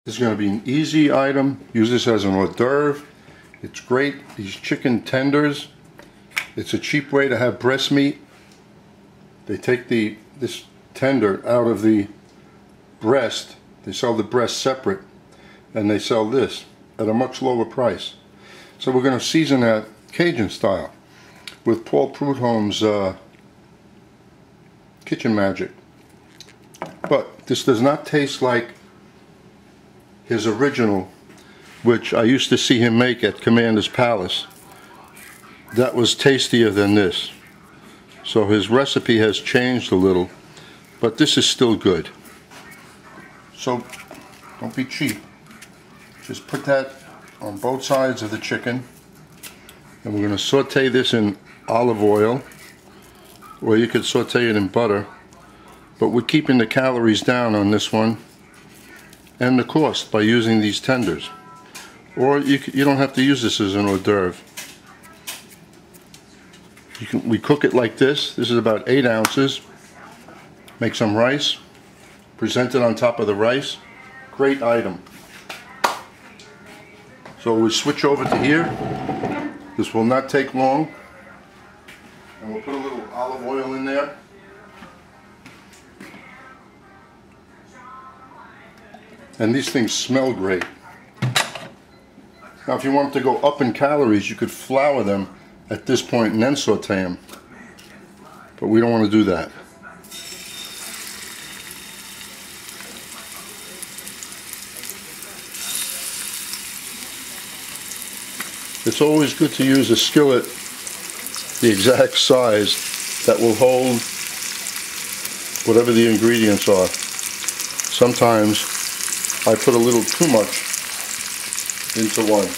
This is going to be an easy item. Use this as an hors d'oeuvre. It's great. These chicken tenders. It's a cheap way to have breast meat. They take this tender out of the breast. They sell the breast separate, and they sell this at a much lower price. So we're going to season that Cajun style with Paul Prudhomme's kitchen magic. But this does not taste like his original, which I used to see him make at Commander's Palace. That was tastier than this. So his recipe has changed a little, but this is still good. So don't be cheap. Just put that on both sides of the chicken, and we're going to saute this in olive oil, or you could saute it in butter, but we're keeping the calories down on this one and the cost by using these tenders. Or you don't have to use this as an hors d'oeuvre. We cook it like this. This is about 8 ounces. Make some rice, present it on top of the rice. Great item. So we switch over to here. This will not take long. And we'll put a little olive oil in there. And these things smell great. Now if you want them to go up in calories, you could flour them at this point and then saute them. But we don't want to do that. It's always good to use a skillet the exact size that will hold whatever the ingredients are. Sometimes I put a little too much into one,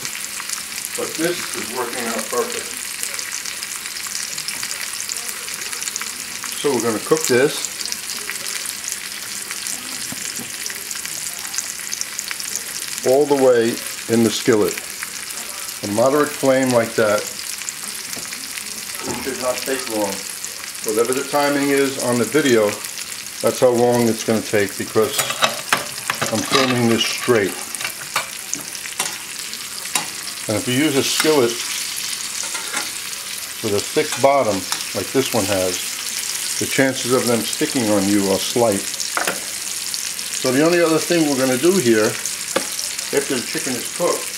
but this is working out perfect. So we're going to cook this. All the way in the skillet. A moderate flame like that. It should not take long. Whatever the timing is on the video, that's how long it's going to take, because I'm filming this straight. And if you use a skillet with a thick bottom, like this one has, the chances of them sticking on you are slight. So the only other thing we're going to do here, after the chicken is cooked,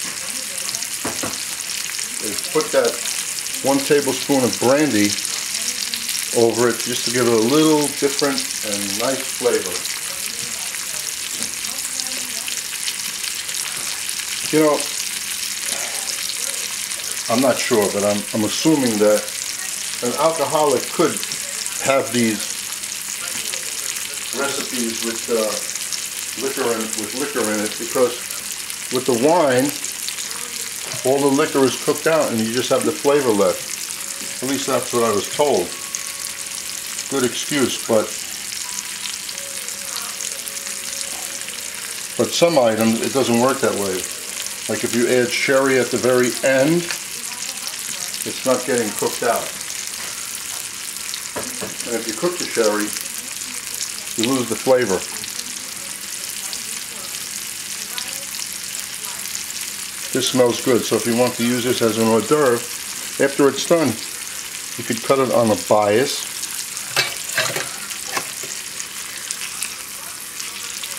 is put that 1 tablespoon of brandy over it, just to give it a little different and nice flavor. You know, I'm not sure, but I'm assuming that an alcoholic could have these recipes with liquor in it, because with the wine, all the liquor is cooked out and you just have the flavor left. At least that's what I was told. Good excuse, but some items it doesn't work that way. Like if you add sherry at the very end, it's not getting cooked out. And if you cook the sherry, you lose the flavor. This smells good, so if you want to use this as an hors d'oeuvre, after it's done, you could cut it on a bias.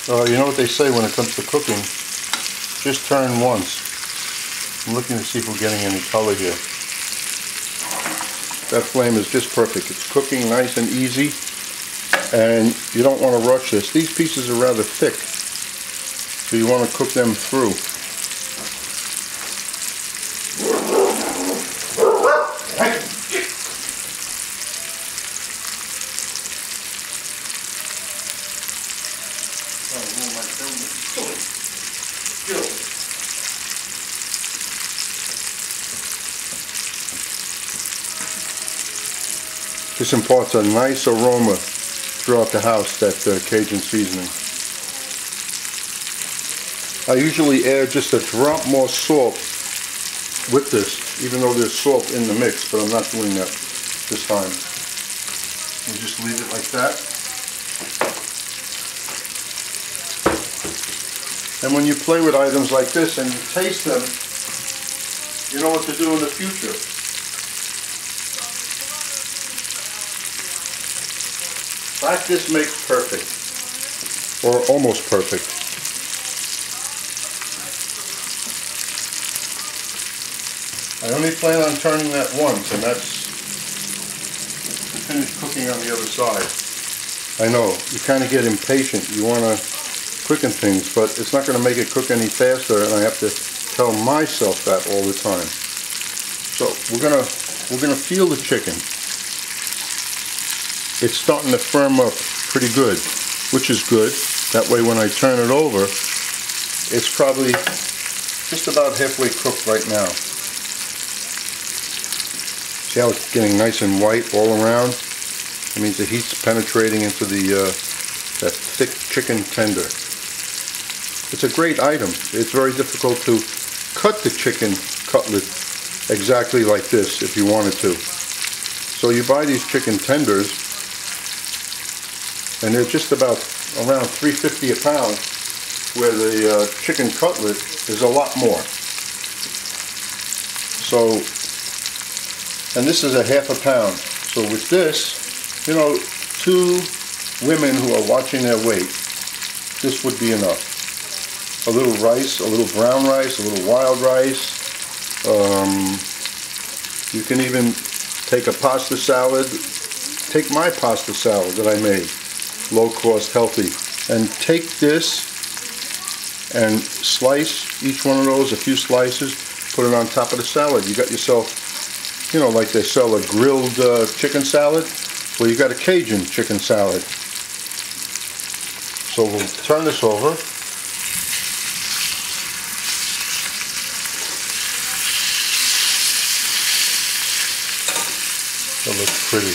You know what they say when it comes to cooking? Just turn once. I'm looking to see if we're getting any color here. That flame is just perfect. It's cooking nice and easy, and you don't want to rush this. These pieces are rather thick, so you want to cook them through. This imparts a nice aroma throughout the house, that Cajun seasoning. I usually add just a drop more salt with this, even though there's salt in the mix, but I'm not doing that this time. You just leave it like that. And when you play with items like this and you taste them, you know what to do in the future. Practice makes perfect, or almost perfect. I only plan on turning that once, and that's to finish cooking on the other side. I know, you kind of get impatient. You want to quicken things, but it's not going to make it cook any faster, and I have to tell myself that all the time. So we're gonna feel the chicken. It's starting to firm up pretty good, which is good. That way when I turn it over, it's probably just about halfway cooked right now. See how it's getting nice and white all around? It means the heat's penetrating into that thick chicken tender. It's a great item. It's very difficult to cut the chicken cutlet exactly like this if you wanted to. So you buy these chicken tenders, and they're just about around $3.50 a pound, where the chicken cutlet is a lot more. So, and this is a half a pound. So with this, you know, 2 women who are watching their weight, this would be enough. A little rice, a little brown rice, a little wild rice. You can even take a pasta salad. Take my pasta salad that I made, low cost, healthy, and take this and slice each one of those, a few slices, put it on top of the salad. You got yourself, you know, like they sell a grilled chicken salad. Well, you got a Cajun chicken salad. So we'll turn this over. That looks pretty.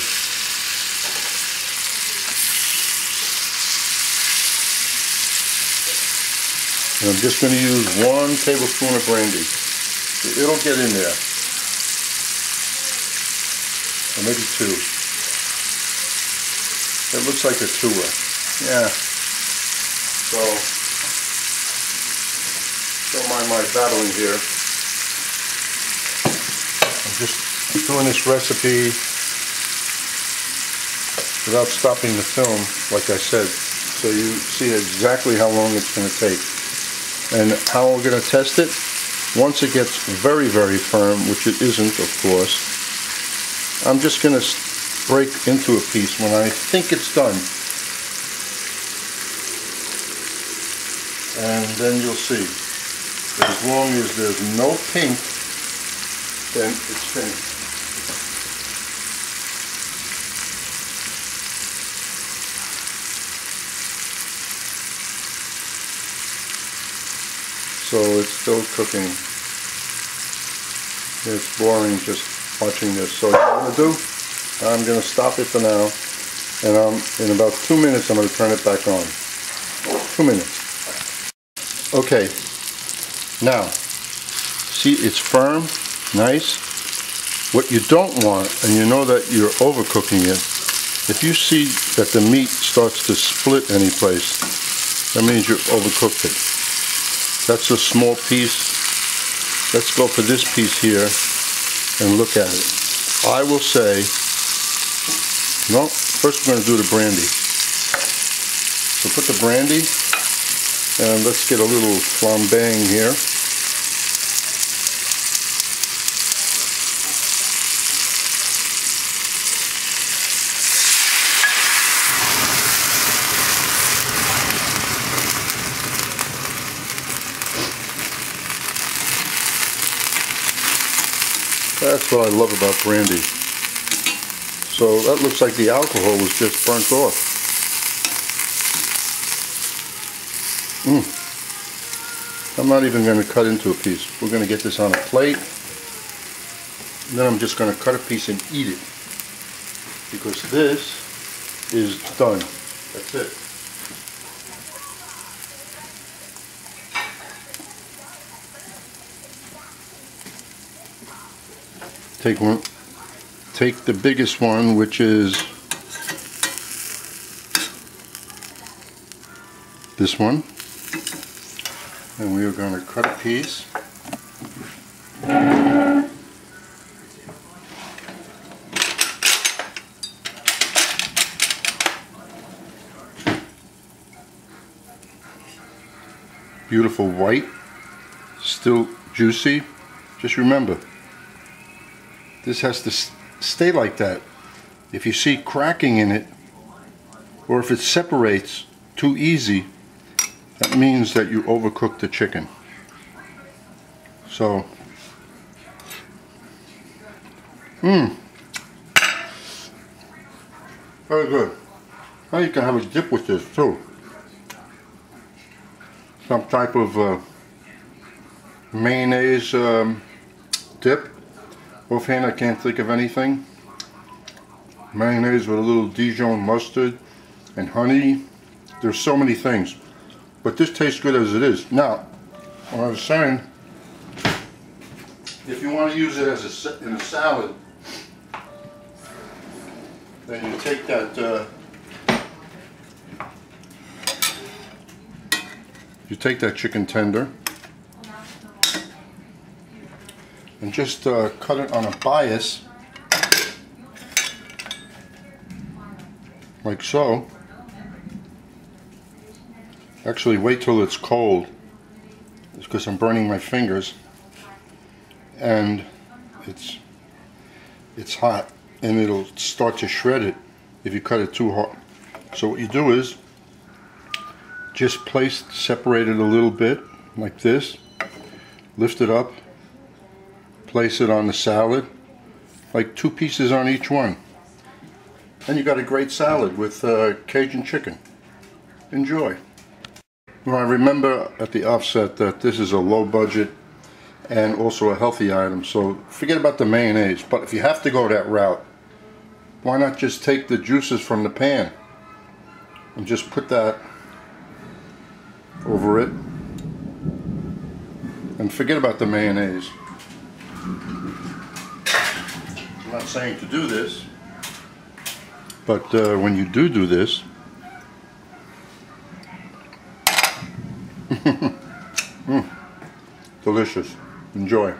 And I'm just going to use 1 tablespoon of brandy. It'll get in there. Or maybe 2. It looks like a 2er. Yeah. So, don't mind my battling here. I'm just doing this recipe without stopping the film, like I said, so you see exactly how long it's going to take. And how we're going to test it, once it gets very, very firm, which it isn't, of course, I'm just going to break into a piece when I think it's done. And then you'll see, as long as there's no pink, then it's finished. So it's still cooking. It's boring just watching this. So what I'm going to do, I'm going to stop it for now, and in about 2 minutes I'm going to turn it back on. 2 minutes. Okay, now, see, it's firm, nice. What you don't want, and you know that you're overcooking it, if you see that the meat starts to split any place, that means you've overcooked it. That's a small piece. Let's go for this piece here and look at it. I will say, no, first we're going to do the brandy. So put the brandy, and let's get a little flambeing here. That's what I love about brandy. So that looks like the alcohol was just burnt off. I'm not even going to cut into a piece. We're going to get this on a plate. And then I'm just going to cut a piece and eat it. Because this is done. That's it. Take the biggest one, which is this one, And we are going to cut a piece. Beautiful white, still juicy. Just remember, this has to stay like that. If you see cracking in it, or if it separates too easy, that means that you overcooked the chicken. So, very good. Now you can have a dip with this too. Some type of mayonnaise dip. Offhand, I can't think of anything. Mayonnaise with a little Dijon mustard and honey. There's so many things, but this tastes good as it is. Now, what I was saying, if you want to use it as in a salad, then you take that chicken tender and just cut it on a bias, like so. Actually, wait till it's cold, because I'm burning my fingers, and it's hot, and it'll start to shred it if you cut it too hard. So what you do is just separate it a little bit like this, lift it up, place it on the salad, like 2 pieces on each one, and you got a great salad with Cajun chicken. Enjoy. Well, I remember at the offset that this is a low budget and also a healthy item, so forget about the mayonnaise. But if you have to go that route, why not just take the juices from the pan and just put that over it and forget about the mayonnaise. I'm not saying to do this, but when you do this, delicious. Enjoy.